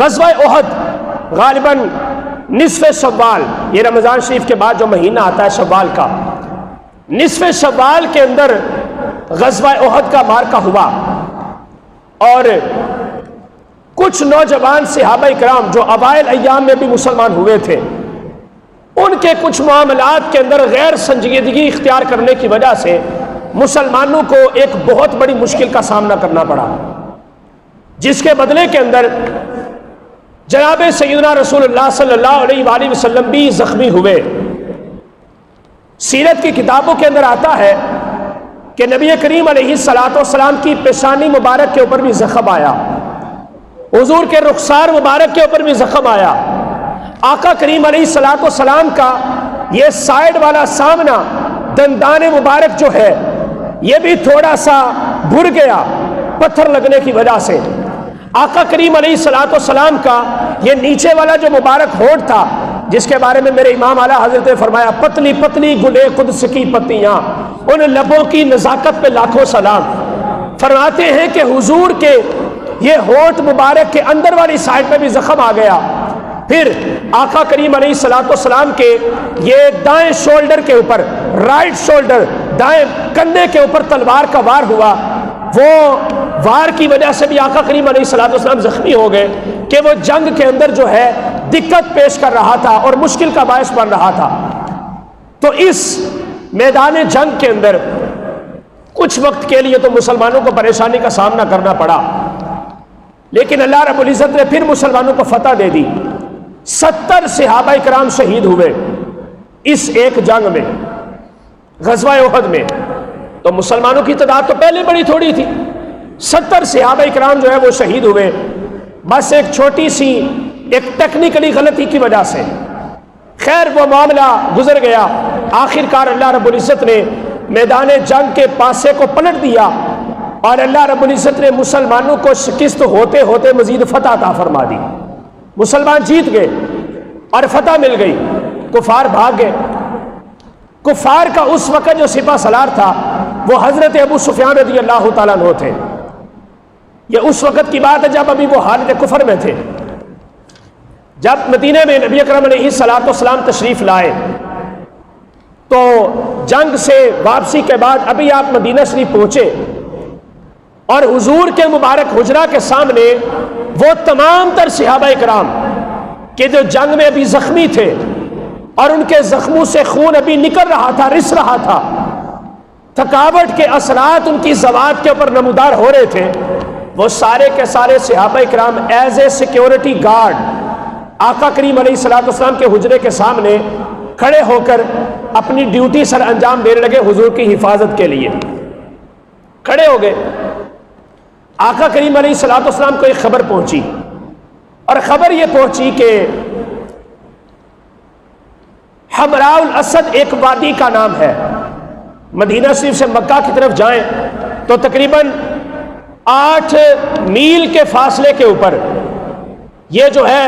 غزوہ احد غالباً نصف شوال، یہ رمضان شریف کے بعد جو مہینہ آتا ہے شوال کا، نصف شوال کے اندر غزوہ احد کا معرکہ ہوا، اور کچھ نوجوان صحابہ کرام جو اوائل ایام میں بھی مسلمان ہوئے تھے، ان کے کچھ معاملات کے اندر غیر سنجیدگی اختیار کرنے کی وجہ سے مسلمانوں کو ایک بہت بڑی مشکل کا سامنا کرنا پڑا، جس کے بدلے کے اندر جناب سیدنا رسول اللہ صلی اللہ علیہ وآلہ وسلم بھی زخمی ہوئے۔ سیرت کی کتابوں کے اندر آتا ہے کہ نبی کریم علیہ السلام کی پیشانی مبارک کے اوپر بھی زخم آیا، حضور کے رخسار مبارک کے اوپر بھی زخم آیا، آقا کریم علیہ السلام کا یہ سائیڈ والا سامنا دندان مبارک جو ہے یہ بھی تھوڑا سا بھر گیا پتھر لگنے کی وجہ سے۔ آقا کریم علیہ السلام کا یہ نیچے والا جو مبارک ہونٹ تھا، جس کے بارے میں میرے امام اعلیٰ حضرت نے فرمایا پتلی پتلی گلے قدس کی پتیاں، ان لبوں کی نزاکت پہ لاکھوں سلام۔ فرماتے ہیں کہ حضور کے یہ ہونٹ مبارک کے اندر والی سائڈ پہ بھی زخم آ گیا۔ پھر آقا کریم علیہ السلام کے یہ دائیں شولڈر کے اوپر، رائٹ شولڈر، دائیں کندھے کے اوپر تلوار کا وار ہوا، وہ وار کی وجہ سے بھی آقا کریم علیہ السلام زخمی ہو گئے کہ وہ جنگ کے اندر جو ہے دقت پیش کر رہا تھا اور مشکل کا باعث بن رہا تھا۔ تو اس میدان جنگ کے اندر کچھ وقت کے لیے تو مسلمانوں کو پریشانی کا سامنا کرنا پڑا، لیکن اللہ رب العزت نے پھر مسلمانوں کو فتح دے دی۔ 70 صحابہ کرام شہید ہوئے اس ایک جنگ میں، غزوہ احد میں۔ تو مسلمانوں کی تعداد تو پہلے بڑی تھوڑی تھی، 70 صحابہ کرام جو ہے وہ شہید ہوئے، بس ایک چھوٹی سی ایک ٹیکنیکلی غلطی کی وجہ سے۔ خیر وہ معاملہ گزر گیا، آخر کار اللہ رب العزت نے میدان جنگ کے پاسے کو پلٹ دیا، اور اللہ رب العزت نے مسلمانوں کو شکست ہوتے ہوتے مزید فتح عطا فرما دی۔ مسلمان جیت گئے اور فتح مل گئی، کفار بھاگ گئے۔ کفار کا اس وقت جو سپہ سالار تھا وہ حضرت ابو سفیان رضی اللہ تعالیٰ عنہ تھے۔ یہ اس وقت کی بات ہے جب ابھی وہ حالت کفر میں تھے۔ جب مدینہ میں نبی اکرم علیہ السلام تشریف لائے تو جنگ سے واپسی کے بعد ابھی آپ مدینہ شریف پہنچے، اور حضور کے مبارک حجرہ کے سامنے وہ تمام تر صحابہ کرام کہ جو جنگ میں ابھی زخمی تھے اور ان کے زخموں سے خون ابھی نکل رہا تھا، رس رہا تھا، تھکاوٹ کے اثرات ان کی ذوات کے اوپر نمودار ہو رہے تھے، وہ سارے کے سارے صحابہ کرام ایز اے سیکیورٹی گارڈ آقا کریم علیہ السلام کے حجرے کے سامنے کھڑے ہو کر اپنی ڈیوٹی سر انجام دینے لگے حضور کی حفاظت کے لیے۔ کھڑے ہو گئے۔ آقا کریم علیہ السلام کو ایک خبر پہنچی، اور خبر یہ پہنچی کہ حمراء الاسد ایک وادی کا نام ہے، مدینہ شریف سے مکہ کی طرف جائیں تو تقریباً 8 میل کے فاصلے کے اوپر یہ جو ہے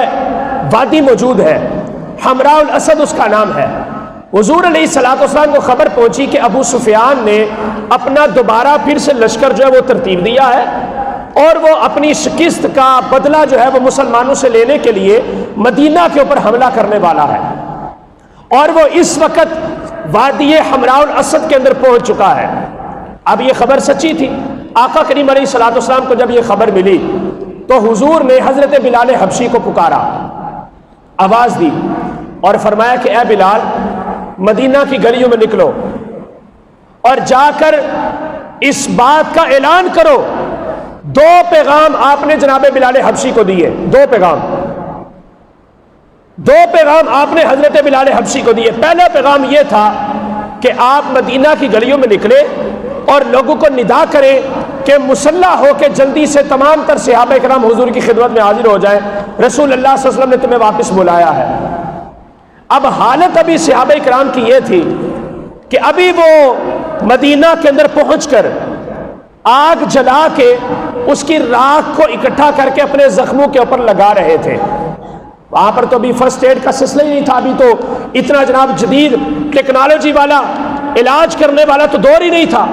وادی موجود ہے، حمراء الاسد اس کا نام ہے۔ حضور علیہ السلام کو خبر پہنچی کہ ابو سفیان نے اپنا دوبارہ پھر سے لشکر جو ہے وہ ترتیب دیا ہے، اور وہ اپنی شکست کا بدلہ جو ہے وہ مسلمانوں سے لینے کے لیے مدینہ کے اوپر حملہ کرنے والا ہے، اور وہ اس وقت وادی حمراء الاسد کے اندر پہنچ چکا ہے۔ اب یہ خبر سچی تھی۔ آقا کریم علیہ السلام کو جب یہ خبر ملی تو حضور نے حضرت بلال حبشی کو پکارا، آواز دی اور فرمایا کہ اے بلال، مدینہ کی گلیوں میں نکلو اور جا کر اس بات کا اعلان کرو۔ 2 پیغام آپ نے جناب بلال حبشی کو دیے، 2 پیغام آپ نے حضرت بلال حبشی کو دیے۔ پہلا پیغام یہ تھا کہ آپ مدینہ کی گلیوں میں نکلے اور لوگوں کو ندا کریں کہ مسلح ہو کے جلدی سے تمام تر صحابہ کرام حضور کی خدمت میں حاضر ہو جائیں، رسول اللہ صلی اللہ علیہ وسلم نے تمہیں واپس بلایا ہے۔ اب حالت ابھی صحابہ کرام کی یہ تھی کہ ابھی وہ مدینہ کے اندر پہنچ کر آگ جلا کے اس کی راکھ کو اکٹھا کر کے اپنے زخموں کے اوپر لگا رہے تھے۔ وہاں پر تو ابھی فرسٹ ایڈ کا سلسلہ ہی نہیں تھا، ابھی تو اتنا جناب جدید ٹیکنالوجی والا علاج کرنے والا تو دور ہی نہیں تھا،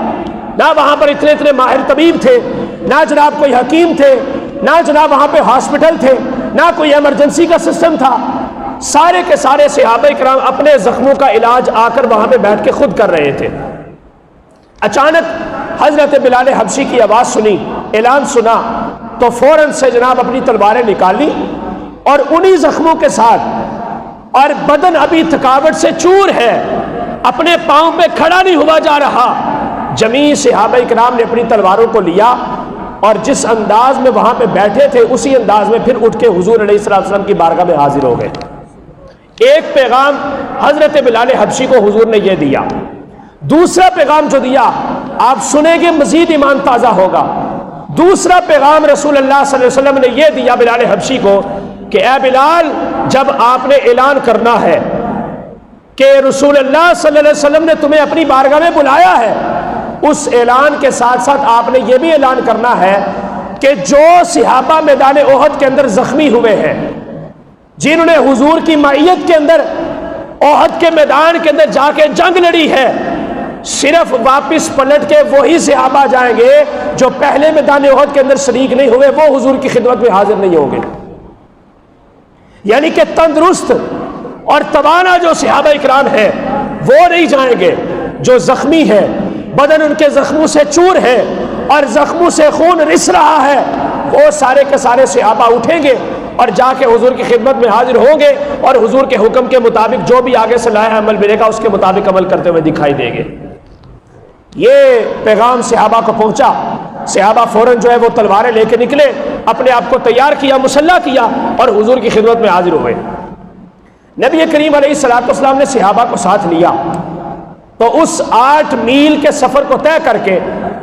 نہ وہاں پر اتنے ماہر طبیب تھے، نہ جناب کوئی حکیم تھے، نہ جناب وہاں پہ ہاسپٹل تھے، نہ کوئی ایمرجنسی کا سسٹم تھا. سارے کے سارے صحابہ کرام اپنے زخموں کا علاج آ کر وہاں پہ بیٹھ کے خود کر رہے تھے. اچانک حضرت بلال حبشی کی آواز سنی, اعلان سنا, تو فوراً سے جناب اپنی تلواریں نکالی اور انہی زخموں کے ساتھ, اور بدن ابھی تھکاوٹ سے چور ہے, اپنے پاؤں پہ کھڑا نہیں ہوا جا رہا, جمیع صحابہ کرام نے اپنی تلواروں کو لیا اور جس انداز میں وہاں پہ بیٹھے تھے اسی انداز میں پھر اٹھ کے حضور علیہ السلام کی بارگاہ میں حاضر ہو گئے. ایک پیغام حضرت بلال حبشی کو حضور نے یہ دیا. دوسرا پیغام جو دیا آپ سنیں گے مزید ایمان تازہ ہوگا. دوسرا پیغام رسول اللہ صلی اللہ علیہ وسلم نے یہ دیا بلال حبشی کو کہ اے بلال, جب آپ نے اعلان کرنا ہے کہ رسول اللہ صلی اللہ علیہ وسلم نے تمہیں اپنی بارگاہ میں بلایا ہے, اس اعلان کے ساتھ ساتھ آپ نے یہ بھی اعلان کرنا ہے کہ جو صحابہ میدان احد کے اندر زخمی ہوئے ہیں, جنہوں نے حضور کی معیت کے اندر احد کے میدان کے اندر جا کے جنگ لڑی ہے, صرف واپس پلٹ کے وہی صحابہ جائیں گے جو پہلے میدان احد کے اندر شریک نہیں ہوئے, وہ حضور کی خدمت میں حاضر نہیں ہوں گے. یعنی کہ تندرست اور توانا جو صحابہ اکرام ہیں وہ نہیں جائیں گے, جو زخمی ہے, بدن ان کے زخموں سے چور ہے اور زخموں سے خون رس رہا ہے, وہ سارے کے سارے صحابہ اٹھیں گے اور جا کے حضور کی خدمت میں حاضر ہوں گے اور حضور کے حکم کے مطابق جو بھی آگے سے لایا عمل ملے گا اس کے مطابق عمل کرتے ہوئے دکھائی دیں گے. یہ پیغام صحابہ کو پہنچا. صحابہ فوراً جو ہے وہ تلواریں لے کے نکلے, اپنے آپ کو تیار کیا, مسلح کیا اور حضور کی خدمت میں حاضر ہوئے. نبی کریم علیہ الصلوۃ والسلام نے صحابہ کو ساتھ لیا تو اس 8 میل کے سفر کو طے کر کے,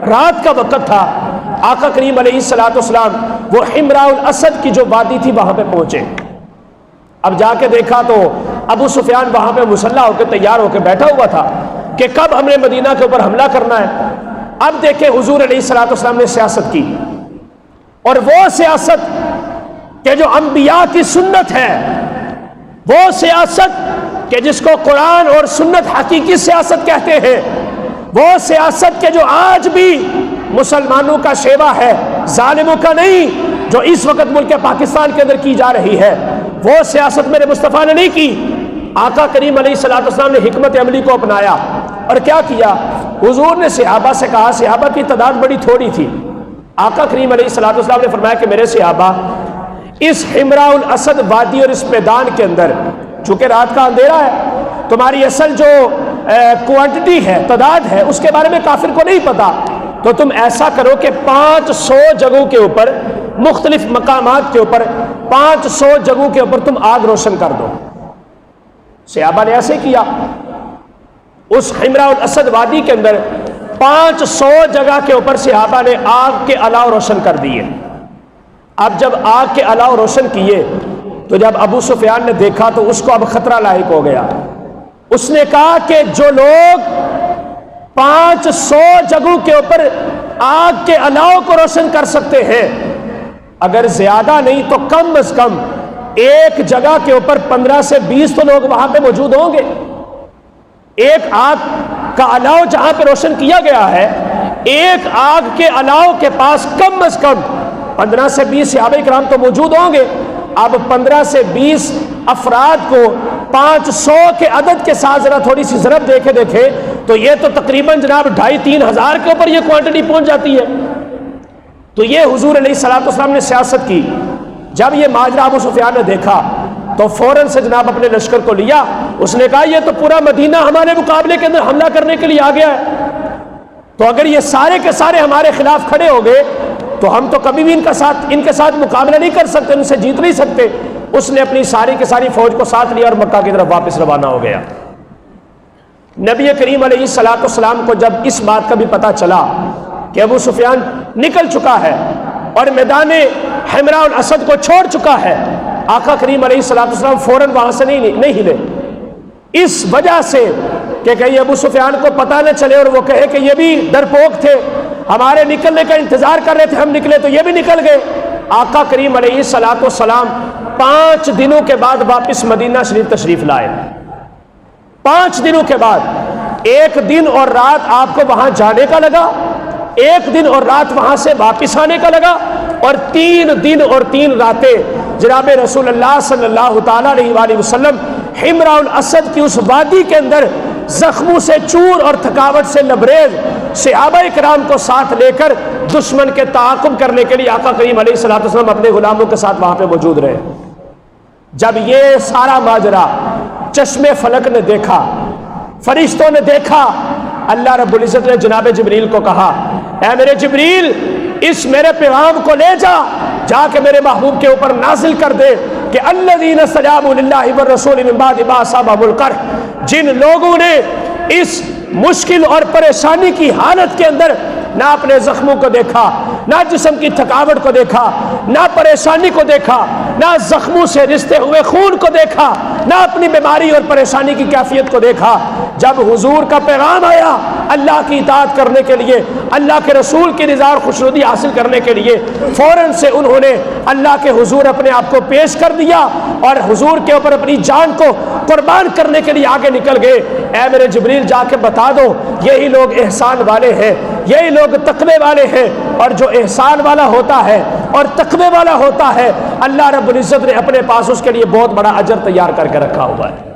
رات کا وقت تھا, آقا کریم علیہ الصلوۃ والسلام وہ حمراء الاسد کی جو وادی تھی وہاں پہ پہنچے. اب جا کے دیکھا تو ابو سفیان وہاں پہ مسلح ہو کے تیار ہو کے بیٹھا ہوا تھا کہ کب ہم نے مدینہ کے اوپر حملہ کرنا ہے. اب دیکھیں حضور علیہ الصلوۃ والسلام نے سیاست کی, اور وہ سیاست کہ جو انبیاء کی سنت ہے, وہ سیاست کہ جس کو قرآن اور سنت حقیقی سیاست کہتے ہیں, وہ سیاست کہ جو آج بھی مسلمانوں کا شیوا ہے, ظالموں کا نہیں, جو اس وقت ملک پاکستان کے اندر کی جا رہی ہے, وہ سیاست میرے مصطفیٰ نے نہیں کی. آقا کریم علیہ الصلوۃ والسلام نے حکمت عملی کو اپنایا اور کیا کیا, حضور نے صحابہ سے کہا, صحابہ کی تعداد بڑی تھوڑی تھی, آقا کریم علیہ الصلوۃ والسلام نے فرمایا کہ میرے صحابہ اس حمراء الاسد وادی اور اس میدان کے اندر, چونکہ رات کا اندھیرا ہے, تمہاری اصل جو کوانٹٹی ہے, تعداد ہے, اس کے بارے میں کافر کو نہیں پتا, تو تم ایسا کرو کہ 500 جگہوں کے اوپر, مختلف مقامات کے اوپر 500 جگہوں کے اوپر تم آگ روشن کر دو. صحابہ نے ایسے کیا. اس حمراء الاسد وادی کے اندر 500 جگہ کے اوپر صحابہ نے آگ کے الاؤ روشن کر دیے. اب جب آگ کے الاؤ روشن کیے تو جب ابو سفیان نے دیکھا تو اس کو اب خطرہ لاحق ہو گیا. اس نے کہا کہ جو لوگ 500 جگہوں کے اوپر آگ کے الاؤ کو روشن کر سکتے ہیں, اگر زیادہ نہیں تو کم از کم ایک جگہ کے اوپر 15 سے 20 تو لوگ وہاں پہ موجود ہوں گے. ایک آگ کا الاؤ جہاں پہ روشن کیا گیا ہے, ایک آگ کے الاؤ کے پاس کم از کم 15 سے 20 صحابہ کرام تو موجود ہوں گے. اب 15 سے 20 افراد کو 500 کے عدد کے ساتھ ذرا تھوڑی سی ضرب دیکھے تو یہ تو تقریباً جناب 2,500-3 ہزار کے اوپر یہ کوانٹٹی پہنچ جاتی ہے. تو یہ حضور علیہ الصلوۃ والسلام نے سیاست کی. جب یہ ماجرا ابو سفیان نے دیکھا تو فوراً سے جناب اپنے لشکر کو لیا. اس نے کہا یہ تو پورا مدینہ ہمارے مقابلے کے اندر حملہ کرنے کے لیے آ گیا ہے, تو اگر یہ سارے کے سارے ہمارے خلاف کھڑے ہو گئے تو ہم تو کبھی بھی ان کے ساتھ مقابلہ نہیں کر سکتے, ان سے جیت نہیں سکتے. اس نے اپنی ساری کی ساری فوج کو ساتھ لیا اور مکہ کی طرف واپس روانہ ہو گیا. نبی کریم علیہ الصلوۃ والسلام کو جب اس بات کا بھی پتہ چلا کہ ابو سفیان نکل چکا ہے اور میدان حمراء الاسد کو چھوڑ چکا ہے, آقا کریم علیہ الصلوۃ والسلام فوراً وہاں سے نہیں ہلے, اس وجہ سے کہ کہیں ابو سفیان کو پتہ نہ چلے اور وہ کہے کہ یہ بھی ڈرپوک تھے, ہمارے نکلنے کا انتظار کر رہے تھے, ہم نکلے تو یہ بھی نکل گئے. آقا کریم علیہ الصلوۃ والسلام 5 دنوں کے بعد واپس مدینہ شریف تشریف لائے. 5 دنوں کے بعد 1 دن اور رات آپ کو وہاں جانے کا لگا, 1 دن اور رات وہاں سے واپس آنے کا لگا, اور 3 دن اور 3 راتیں جناب رسول اللہ صلی اللہ تعالیٰ علیہ وآلہ وسلم حمراء الاسد کی اس وادی کے اندر زخموں سے چور اور تھکاوٹ سے لبریز صحابہ کرام کو ساتھ لے کر دشمن کے تعاقب کرنے کے لیے آقا کریم علیہ الصلوۃ والسلام اپنے غلاموں کے ساتھ وہاں پہ موجود رہے۔ جب یہ سارا ماجرا چشم فلک نے دیکھا، فرشتوں نے دیکھا، اللہ رب العزت نے جناب جبریل کو کہا، اے میرے جبریل اس میرے پیغام کو لے جا کے میرے محبوب کے اوپر نازل کر دے کہ الذین استجابوا للہ والرسول من بعد ما اصابهم القرح، جن لوگوں نے اس مشکل اور پریشانی کی حالت کے اندر نہ اپنے زخموں کو دیکھا، نہ جسم کی تھکاوٹ کو دیکھا، نہ پریشانی کو دیکھا، نہ زخموں سے رستے ہوئے خون کو دیکھا، نہ اپنی بیماری اور پریشانی کی کیفیت کو دیکھا، جب حضور کا پیغام آیا اللہ کی اطاعت کرنے کے لیے، اللہ کے رسول کی رضا اور خوشنودی حاصل کرنے کے لیے، فوراً سے انہوں نے اللہ کے حضور اپنے آپ کو پیش کر دیا اور حضور کے اوپر اپنی جان کو قربان کرنے کے لیے آگے نکل گئے۔ اے میرے جبریل جا کے بتا دو یہی لوگ احسان والے ہیں، یہی لوگ تقوی والے ہیں، اور جو احسان والا ہوتا ہے اور تقوی والا ہوتا ہے اللہ رب العزت نے اپنے پاس اس کے لیے بہت بڑا اجر تیار کر کے رکھا ہوا ہے۔